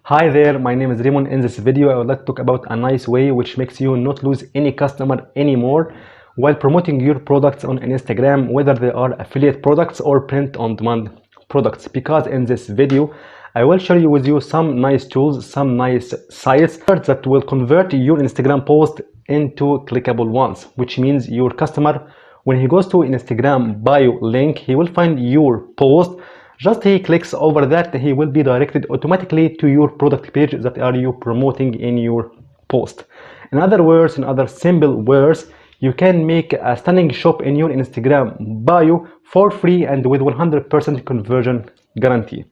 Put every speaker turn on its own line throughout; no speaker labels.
Hi there, my name is Raymond. In this video, I would like to talk about a nice way which makes you not lose any customer anymore while promoting your products on Instagram, whether they are affiliate products or print-on-demand products. Because in this video, I will share you with you some nice tools, some nice sites that will convert your Instagram post into clickable ones, which means your customer, when he goes to Instagram bio link, he will find your post. Just he clicks over that, he will be directed automatically to your product page that are you promoting in your post. In other words, in other simple words, you can make a stunning shop in your Instagram bio for free and with 100% conversion guarantee.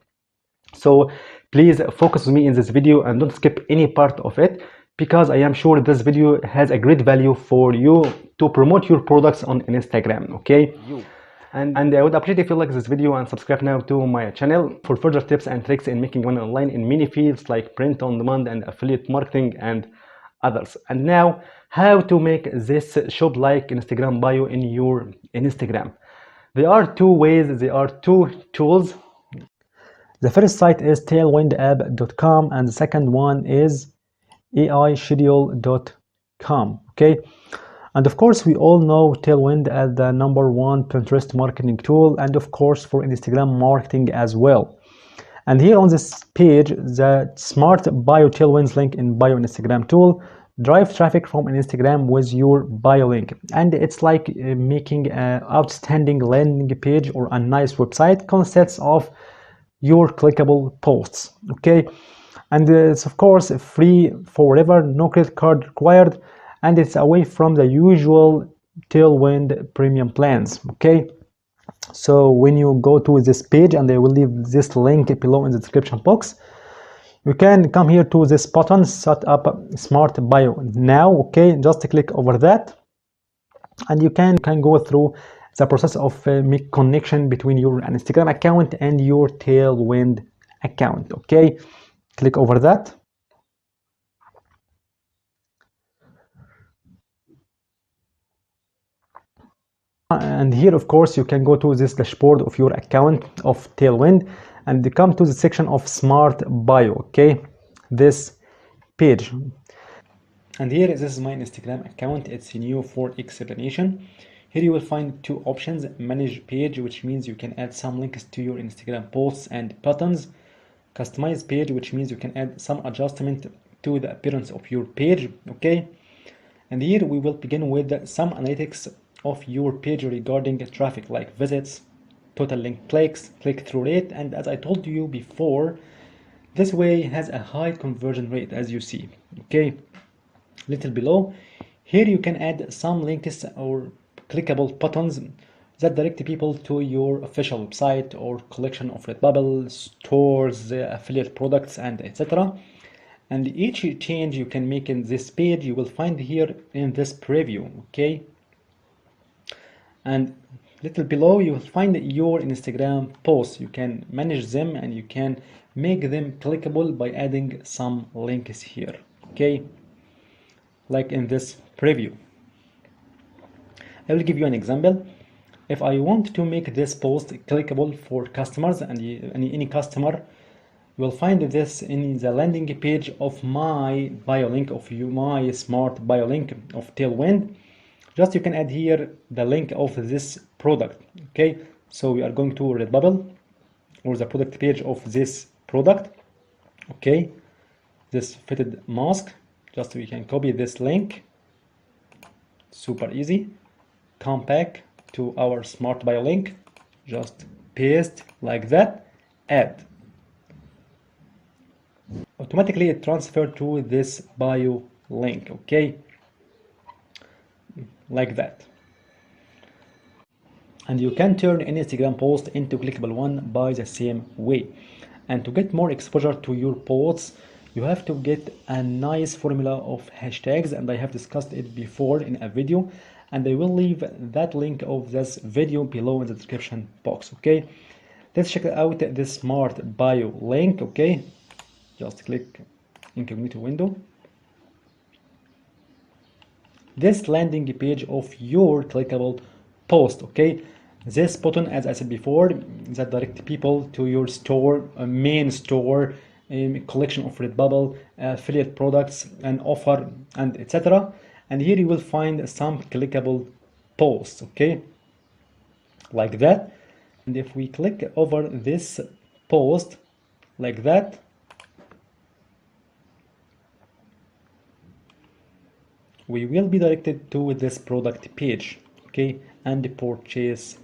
So please focus with me in this video and don't skip any part of it, because I am sure this video has a great value for you to promote your products on Instagram. Okay, and I would appreciate if you like this video and subscribe now to my channel for further tips and tricks in making money online in many fields like print on demand and affiliate marketing and others. And now, how to make this shop like Instagram bio in your Instagram. There are two ways, there are two tools. The first site is tailwindapp.com and the second one is aischedule.com. Okay, and of course we all know Tailwind as the #1 Pinterest marketing tool, and of course for Instagram marketing as well. And here on this page, the smart bio Tailwinds link in bio Instagram tool drive traffic from an Instagram with your bio link, and it's like making an outstanding landing page or a nice website consists of your clickable posts. Okay, and it's of course free forever, no credit card required, and it's away from the usual Tailwind premium plans. Okay, so when you go to this page, and I will leave this link below in the description box, you can come here to this button, set up smart bio now. Okay, just click over that and you can go through the process of make connection between your Instagram account and your Tailwind account. Okay, click over that. And here of course you can go to this dashboard of your account of Tailwind and come to the section of smart bio. Okay, this page, and here this is my Instagram account. It's new for explanation. Here you will find two options: manage page, which means you can add some links to your Instagram posts and buttons; customize page, which means you can add some adjustment to the appearance of your page. Okay, and here we will begin with some analytics of your page regarding traffic, like visits, total link clicks, click-through rate, and as I told you before, this way has a high conversion rate, as you see. Okay, little below here you can add some links or clickable buttons that direct people to your official website or collection of Redbubble stores, affiliate products, and etc. And each change you can make in this page you will find here in this preview. Okay, and little below you will find your Instagram posts. You can manage them and you can make them clickable by adding some links here. Okay, like in this preview. I will give you an example. If I want to make this post clickable for customers, and any customer, you will find this in the landing page of my bio link of my smart bio link of Tailwind. Just you can add here the link of this product. Okay, so we are going to Redbubble or the product page of this product. Okay, this fitted mask. Just we can copy this link, super easy. Come back to our smart bio link, just paste like that, add. Automatically it transferred to this bio link. Okay, like that. And you can turn any Instagram post into clickable one by the same way. And to get more exposure to your posts, you have to get a nice formula of hashtags, and I have discussed it before in a video, and I will leave that link of this video below in the description box. Okay, let's check out this smart bio link. Okay, just click incognito window. This landing page of your clickable post. Okay, this button, as I said before, that direct people to your store, main store, collection of Redbubble, affiliate products, and offer, and etc. And here you will find some clickable posts, okay, like that. And if we click over this post like that, we will be directed to this product page, okay, and purchase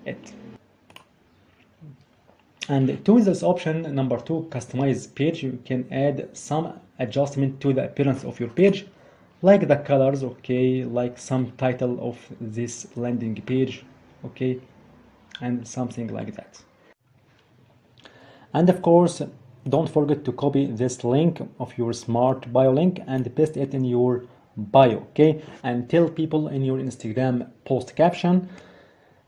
it. And to this option number 2, customize page, you can add some adjustment to the appearance of your page, like the colors, okay, like some title of this landing page, okay, and something like that. And of course, don't forget to copy this link of your smart bio link and paste it in your bio, okay, and tell people in your Instagram post caption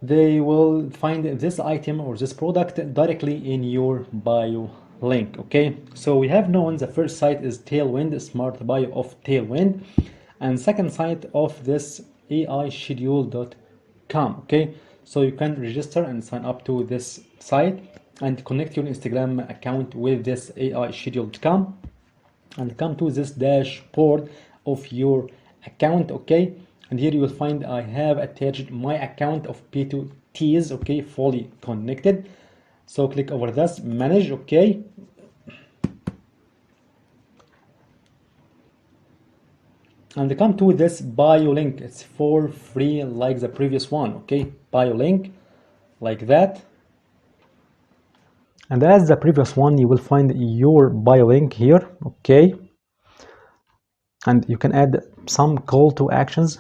they will find this item or this product directly in your bio link, okay. So we have known the first site is Tailwind, smart bio of Tailwind, and second site of this aischedule.com, okay. So you can register and sign up to this site and connect your Instagram account with this aischedule.com and come to this dashboard of your account, okay. And here you will find I have attached my account of P2Ts, okay, fully connected. So click over this, manage, okay. And come to this bio link, it's for free like the previous one, okay, bio link, like that. And as the previous one, you will find your bio link here, okay. And you can add some call to actions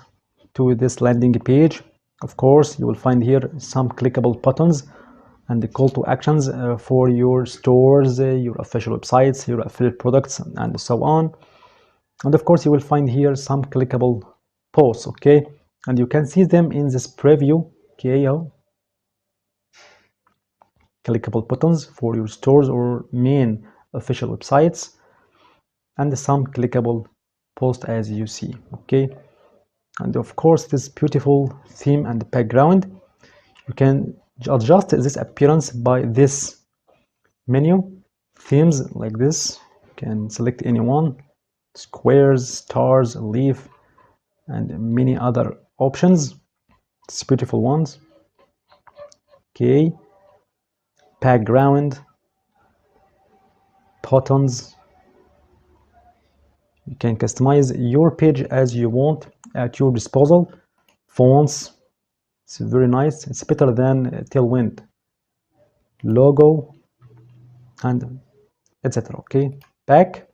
to this landing page. Of course, you will find here some clickable buttons and the call to actions for your stores, your official websites, your affiliate products, and so on. And of course, you will find here some clickable posts, okay, and you can see them in this preview, okay. Clickable buttons for your stores or main official websites, and some clickable post as you see, okay. And of course, this beautiful theme and background, you can adjust this appearance by this menu, themes like this. You can select any one, squares, stars, leaf, and many other options. It's beautiful ones, okay. Background, buttons. You can customize your page as you want at your disposal. Fonts, it's very nice. It's better than Tailwind. Logo, and etc. Okay, back.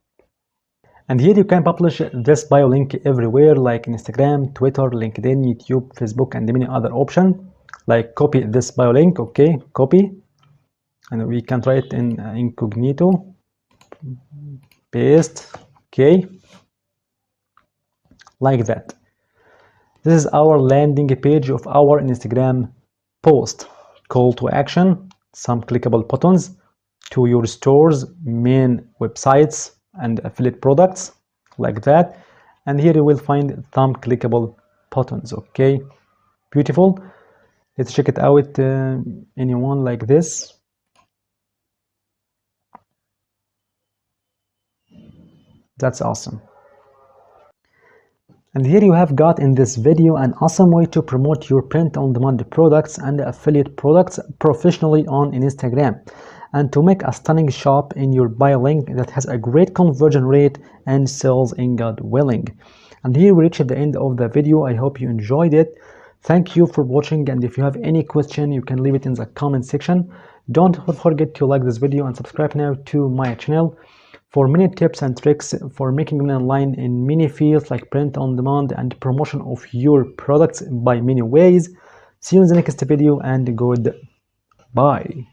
And here you can publish this bio link everywhere, like Instagram, Twitter, LinkedIn, YouTube, Facebook, and many other options. Like copy this bio link, okay, copy. And we can try it in incognito. Paste, okay. Like that. This is our landing page of our Instagram post. Call to action, some clickable buttons to your stores, main websites, and affiliate products, like that. And here you will find some clickable buttons, okay. Beautiful. Let's check it out. Anyone like this. That's awesome. And here you have got in this video an awesome way to promote your print-on-demand products and affiliate products professionally on Instagram, and to make a stunning shop in your bio link that has a great conversion rate and sells in God willing. And here we reach the end of the video. I hope you enjoyed it. Thank you for watching, and if you have any question, you can leave it in the comment section. Don't forget to like this video and subscribe now to my channel for many tips and tricks for making money online in many fields like print on demand and promotion of your products by many ways. See you in the next video, and goodbye.